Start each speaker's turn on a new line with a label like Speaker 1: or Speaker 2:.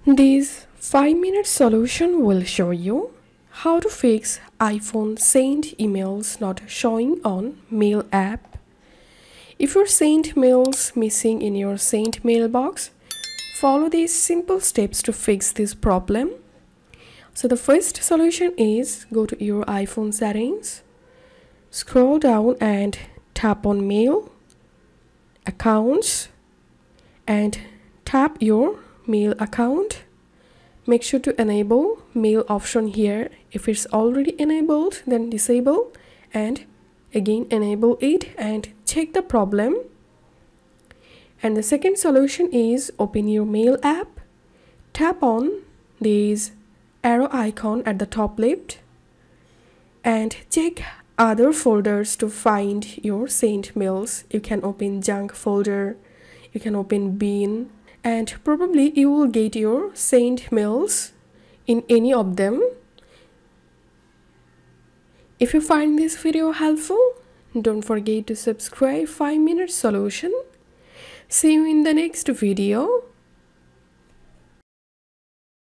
Speaker 1: This 5-minute solution will show you how to fix iPhone sent emails not showing on Mail app. If your sent mails missing in your sent mailbox, follow these simple steps to fix this problem. So the first solution is go to your iPhone settings, scroll down and tap on Mail, Accounts, and tap your Mail account. Make sure to enable Mail option here. If it's already enabled, then disable and again enable it and check the problem. And the second solution is open your Mail app, tap on this arrow icon at the top left and check other folders to find your sent mails. You can open junk folder, you can open bin, and probably you will get your sent mails in any of them. If you find this video helpful, don't forget to subscribe 5-minute solution. See you in the next video.